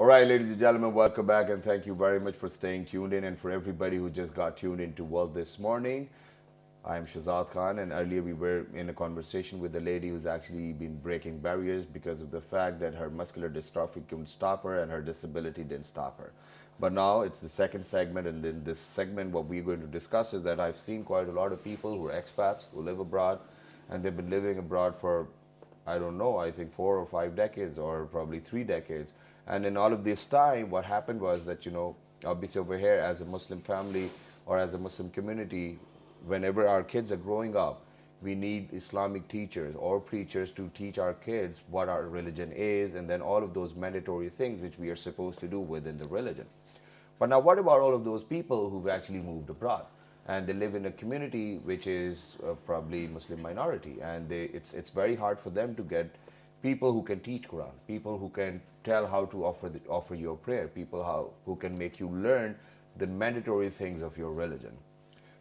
All right, ladies and gentlemen, welcome back and thank you very much for staying tuned in and for everybody who just got tuned into World this morning. I'm Shazad Khan, and earlier we were in a conversation with a lady who's actually been breaking barriers because of the fact that her muscular dystrophy couldn't stop her and her disability didn't stop her. But now it's the second segment, and in this segment what we're going to discuss is that I've seen quite a lot of people who are expats who live abroad, and they've been living abroad for, I don't know, I think 4 or 5 decades or probably 3 decades. And in all of this time, what happened was that, obviously over here as a Muslim family or as a Muslim community, whenever our kids are growing up, we need Islamic teachers or preachers to teach our kids what our religion is, and then all of those mandatory things which we are supposed to do within the religion. But now what about all of those people who've actually moved abroad and they live in a community which is probably Muslim minority, and it's very hard for them to get people who can teach Quran, people who can tell how to offer your prayer, people who can make you learn the mandatory things of your religion.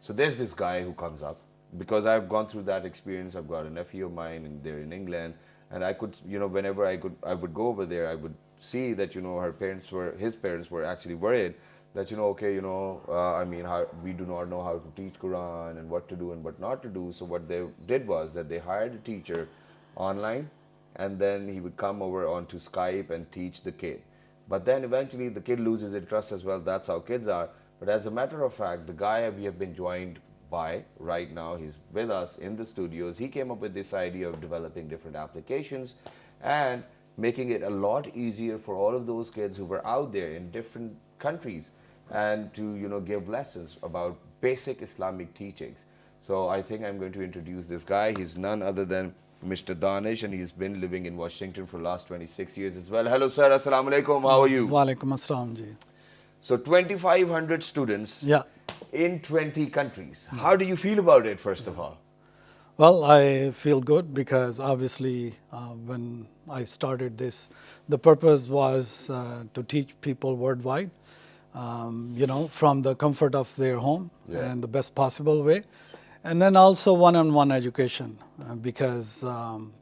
So there's this guy who comes up, because I've gone through that experience. I've got a nephew of mine and they're in England, and I could, whenever I would go over there, I would see that, his parents were actually worried that, we do not know how to teach Quran and what to do and what not to do. So what they did was that they hired a teacher online, and then he would come over onto Skype and teach the kid. But then eventually the kid loses interest as well. That's how kids are. But as a matter of fact, the guy we have been joined by right now, he's with us in the studios. He came up with this idea of developing different applications and making it a lot easier for all of those kids who were out there in different countries and to give lessons about basic Islamic teachings. So I think I'm going to introduce this guy. He's none other than Mr. Danish, and he's been living in Washington for the last 26 years as well. Hello, sir. Assalamu alaikum. How are you? Wa alaikum assalam ji. So 2,500 students in 20 countries. How do you feel about it, first of all? Well, I feel good because obviously when I started this, the purpose was to teach people worldwide, from the comfort of their home and the best possible way. And then also one-on-one education, because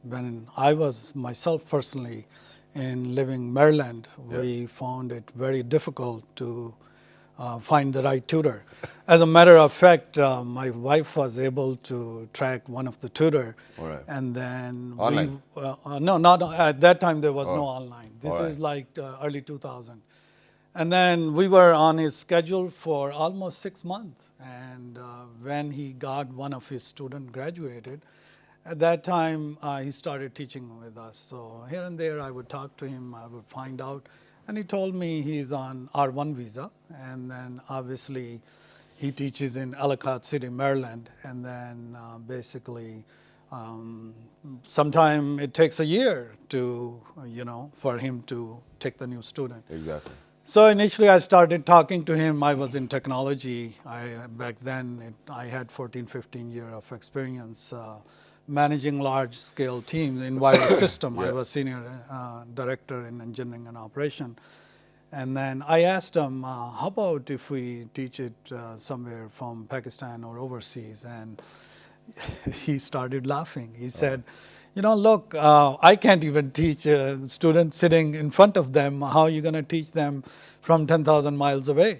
when I was myself personally in living Maryland, we found it very difficult to find the right tutor. As a matter of fact, my wife was able to track one of the tutor, and then online? No, not at that time. There was no online. This is like early 2000. And then we were on his schedule for almost 6 months. And when he got one of his students graduated, at that time he started teaching with us. So here and there I would talk to him, I would find out. And he told me he's on R1 visa. And then obviously he teaches in Ellicott City, Maryland. And then basically sometime it takes a year to, for him to take the new student. Exactly. So initially I started talking to him. I was in technology. Back then I had 14, 15 years of experience managing large-scale teams in wireless system. I was senior director in engineering and operation. And then I asked him, how about if we teach it somewhere from Pakistan or overseas? And he started laughing. He said, look, I can't even teach students sitting in front of them. How are you going to teach them from 10,000 miles away,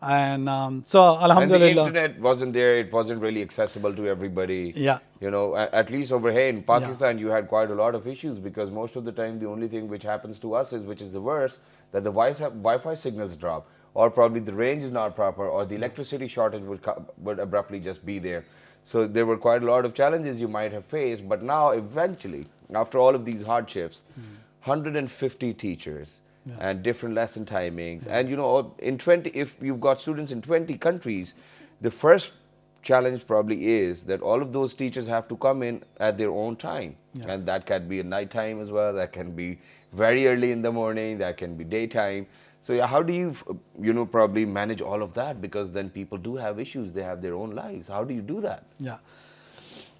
And so, alhamdulillah. And the internet wasn't there. It wasn't really accessible to everybody. Yeah. At least over here in Pakistan, you had quite a lot of issues, because most of the time, the only thing which happens to us is, which is the worst, that the Wi-Fi signals drop, or probably the range is not proper, or the electricity shortage would abruptly just be there. So there were quite a lot of challenges you might have faced. But now, eventually, after all of these hardships, 150 teachers and different lesson timings. And, if you've got students in 20 countries, the first challenge probably is that all of those teachers have to come in at their own time. And that can be at night time as well. That can be very early in the morning. That can be daytime. So how do you, probably manage all of that? Because then people do have issues. They have their own lives. How do you do that?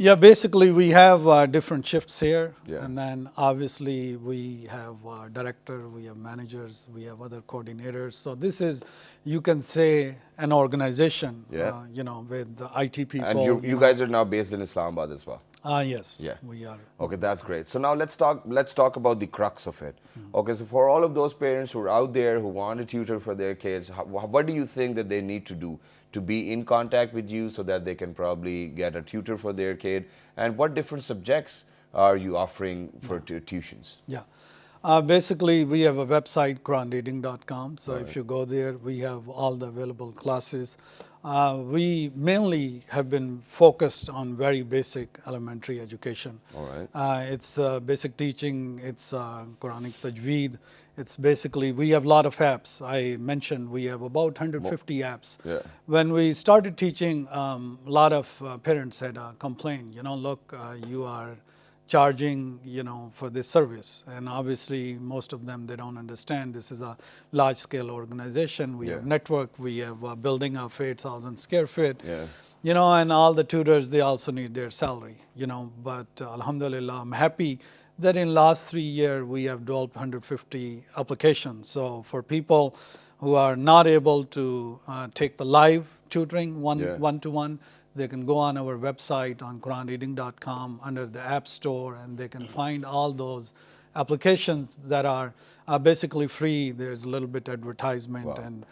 Yeah, basically we have different shifts here. And then obviously we have director, we have managers, we have other coordinators. So this is, you can say, an organization, with the IT people. And you guys are now based in Islamabad as well? Yes, Yeah. we are. Okay, that's great. So now let's talk about the crux of it. Okay, so for all of those parents who are out there who want a tutor for their kids, what do you think that they need to do to be in contact with you so that they can probably get a tutor for their kid? And what different subjects are you offering for tuitions? Yeah. Basically, we have a website, Quranreading.com. So if you go there, we have all the available classes. We mainly have been focused on very basic elementary education. All right. It's basic teaching, it's Quranic tajweed. It's basically, we have a lot of apps. I mentioned we have about 150 apps. Yeah. When we started teaching, a lot of parents had a complaint, look, you are charging, for this service. And obviously, most of them, they don't understand this is a large scale organization. We have network, we have a building of 8,000 square feet. Yeah. And all the tutors, they also need their salary, but alhamdulillah, I'm happy that in last 3 years, we have developed 150 applications. So for people who are not able to take the live tutoring one-to-one, they can go on our website on Quranreading.com under the App Store, and they can find all those applications that are basically free. There's a little bit advertisement, and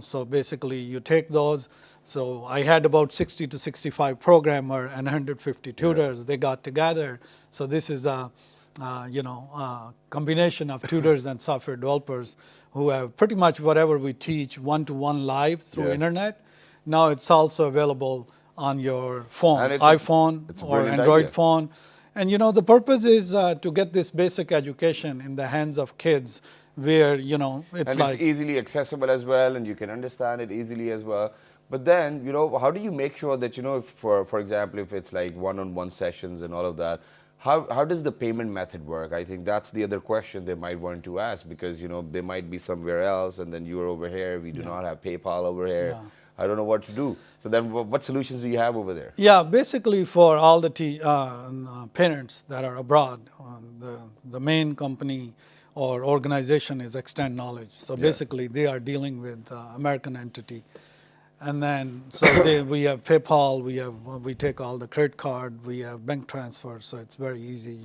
so basically you take those. So I had about 60 to 65 programmer and 150 tutors. They got together. So this is a combination of tutors and software developers who have pretty much whatever we teach one-to-one live through internet. Now it's also available on your phone, iPhone or Android phone. And the purpose is to get this basic education in the hands of kids where, it's it's easily accessible as well, and you can understand it easily as well. But then, how do you make sure that, if for example, if it's like one-on-one sessions and all of that, how does the payment method work? I think that's the other question they might want to ask, because, they might be somewhere else and then you're over here. We do not have PayPal over here. I don't know what to do. So then what solutions do you have over there? Yeah, basically for all the parents that are abroad, the main company or organization is Extend Knowledge. So basically they are dealing with American entity. And then, so we have PayPal, we take all the credit card, we have bank transfer, so it's very easy,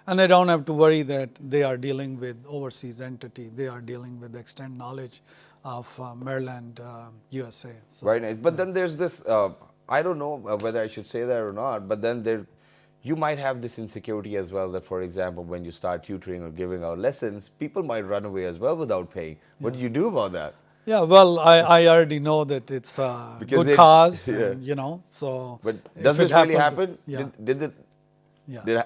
And they don't have to worry that they are dealing with overseas entity. They are dealing with Extend Knowledge of Maryland, USA. So, very nice. But then there's this, I don't know whether I should say that or not, but then you might have this insecurity as well that, for example, when you start tutoring or giving out lessons, people might run away as well without paying. What do you do about that? Yeah, well, I already know that it's a good cause, and, so. But does this really happen? Yeah. Did it? Yeah.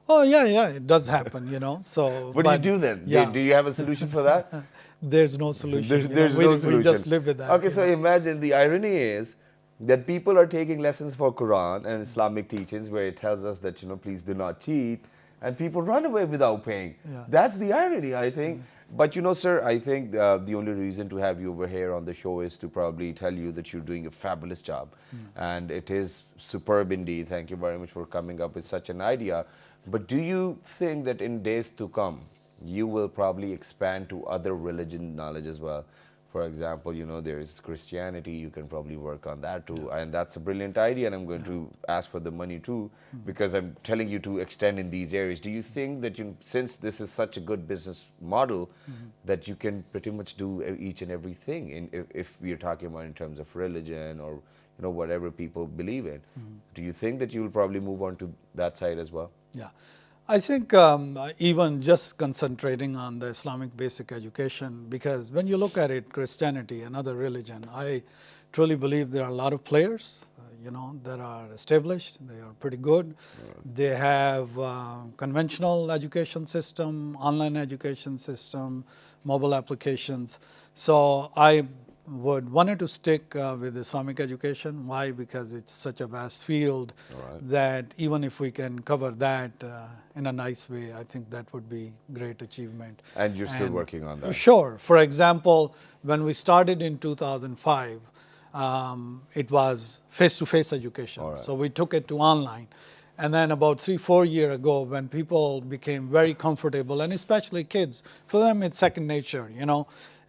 Oh, yeah, it does happen, so. What do you do then? Yeah. Do you have a solution for that? There's no solution. There's no solution. We just live with that. Okay, so imagine the irony is that people are taking lessons for Quran and Islamic teachings where it tells us that, please do not cheat, and people run away without paying. Yeah. That's the irony, I think. But sir, I think the only reason to have you over here on the show is to probably tell you that you're doing a fabulous job. And it is superb indeed. Thank you very much for coming up with such an idea. But do you think that in days to come, you will probably expand to other religion knowledge as well? For example, there is Christianity, you can probably work on that too. And that's a brilliant idea, and I'm going to ask for the money too, because I'm telling you to extend in these areas. Do you think that since this is such a good business model, that you can pretty much do each and everything if we're talking about in terms of religion or whatever people believe in? Do you think that you will probably move on to that side as well? Yeah. I think even just concentrating on the Islamic basic education, because when you look at it, Christianity, another religion, I truly believe there are a lot of players, that are established. They are pretty good. They have conventional education system, online education system, mobile applications. So I would wanted to stick with Islamic education. Why? Because it's such a vast field that even if we can cover that in a nice way, I think that would be great achievement. And you're still working on that? Sure. For example, when we started in 2005, it was face-to-face education. So we took it to online. And then about 3-4 years ago, when people became very comfortable, and especially kids, for them it's second nature,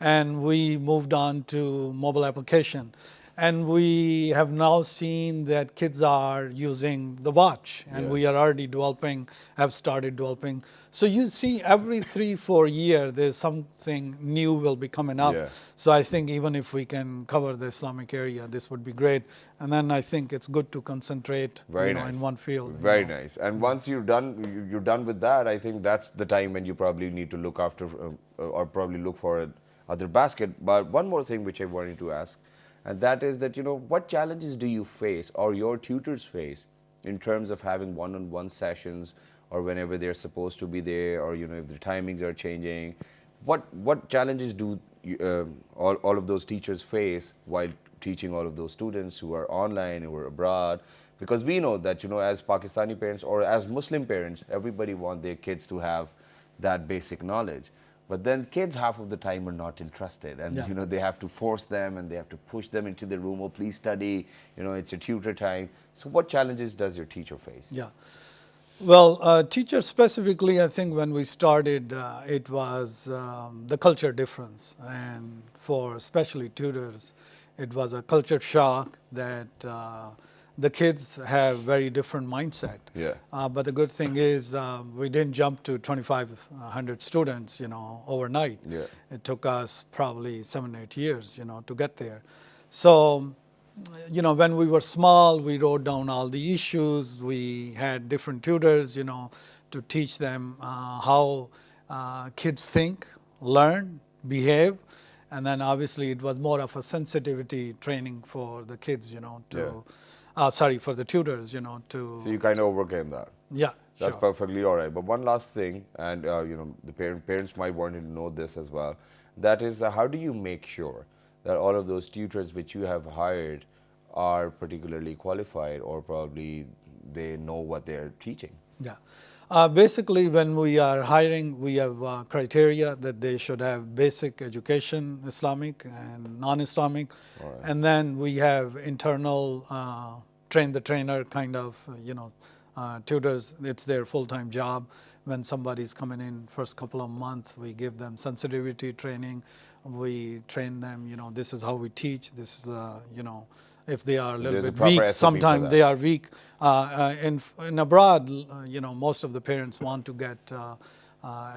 and we moved on to mobile application. And we have now seen that kids are using the watch, and Yeah. we are already developing, have started developing. So you see every 3-4 years, there's something new will be coming up. Yeah. So I think even if we can cover the Islamic area, this would be great. And then I think it's good to concentrate, Very nice. in one field. Very nice. And once you're done, you're done with that. I think that's the time when you probably need to look after, or probably look for other basket. But one more thing which I wanted to ask, and that is that what challenges do you face or your tutors face in terms of having one-on-one sessions, or whenever they're supposed to be there, or if the timings are changing. What challenges do all of those teachers face while teaching all of those students who are online, who are abroad? Because we know that as Pakistani parents or as Muslim parents, everybody wants their kids to have that basic knowledge. But then kids half of the time are not interested, and Yeah. they have to force them, and they have to push them into the room. Oh, please study. It's a tutor time. So what challenges does your teacher face? Yeah. Well, teachers specifically, I think when we started, it was the culture difference. And for especially tutors, it was a culture shock that the kids have very different mindset. Yeah. But the good thing is we didn't jump to 2,500 students, overnight. Yeah. It took us probably 7-8 years, to get there. So when we were small, we wrote down all the issues. We had different tutors, to teach them how kids think, learn, behave. And then obviously it was more of a sensitivity training for the kids, for the tutors, to. So you kind of overcame that. Yeah. That's Sure. perfectly all right. But one last thing, and the parents might want to know this as well. That is, how do you make sure that all of those tutors which you have hired are particularly qualified, or probably they know what they're teaching? Yeah. Basically, when we are hiring, we have criteria that they should have basic education, Islamic and non-Islamic. All right. And then we have internal train the trainer kind of, tutors. It's their full-time job. When somebody's coming in first couple of months, we give them sensitivity training. We train them, this is how we teach. This is, if they are a little there's a bit proper weak, SOP for sometimes that. they are weak. In abroad, most of the parents want to get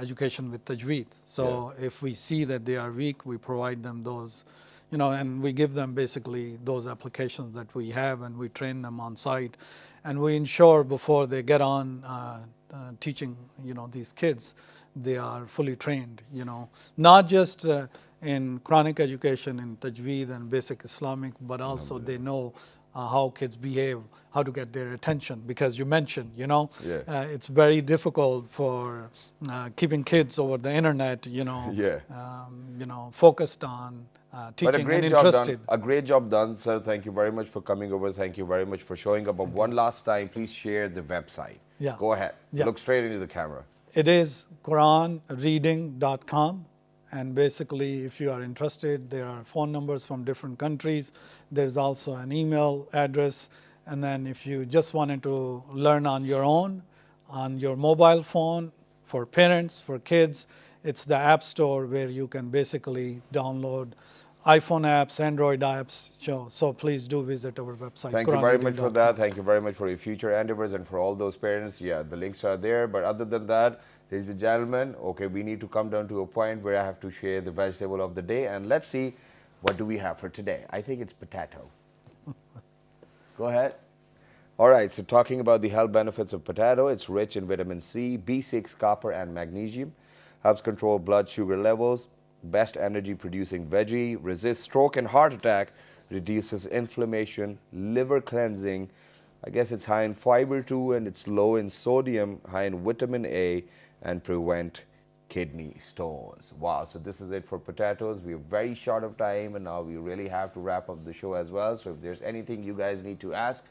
education with tajweed. So if we see that they are weak, we provide them those, and we give them basically those applications that we have, and we train them on site. And we ensure before they get on teaching, these kids, they are fully trained, not just in Quranic education, in tajweed and basic Islamic, but also they know how kids behave, how to get their attention. Because you mentioned, it's very difficult for keeping kids over the internet, focused on teaching and interested. A great job done, sir. Thank you very much for coming over. Thank you very much for showing up. But one last time, please share the website. Yeah. Go ahead. Yeah. Look straight into the camera. It is Quranreading.com. And basically, if you are interested, there are phone numbers from different countries. There's also an email address. And then if you just wanted to learn on your own, on your mobile phone, for parents, for kids, it's the App Store where you can basically download iPhone apps, Android apps. So please do visit our website. Thank you very much for that. Thank you very much for your future endeavors, and for all those parents. Yeah, the links are there. But other than that, ladies and gentlemen, okay, we need to come down to a point where I have to share the vegetable of the day. And let's see, what do we have for today? I think it's potato. Go ahead. All right, so talking about the health benefits of potato, it's rich in vitamin C, B6, copper, and magnesium. Helps control blood sugar levels. Best energy producing veggie, resists stroke and heart attack, reduces inflammation, liver cleansing. I guess it's high in fiber too, and it's low in sodium, high in vitamin A, and prevent kidney stones. Wow, so this is it for potatoes. We're very short of time, and now we really have to wrap up the show as well. So if there's anything you guys need to ask,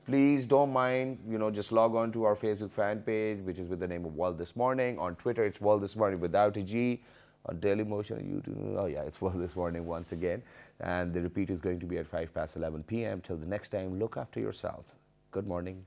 please don't mind, just log on to our Facebook fan page, which is with the name of World This Morning. On Twitter, it's World This Morning without a G. On Daily Motion, YouTube, oh yeah, it's World This Morning once again. And the repeat is going to be at 11 p.m. Till the next time, look after yourselves. Good morning.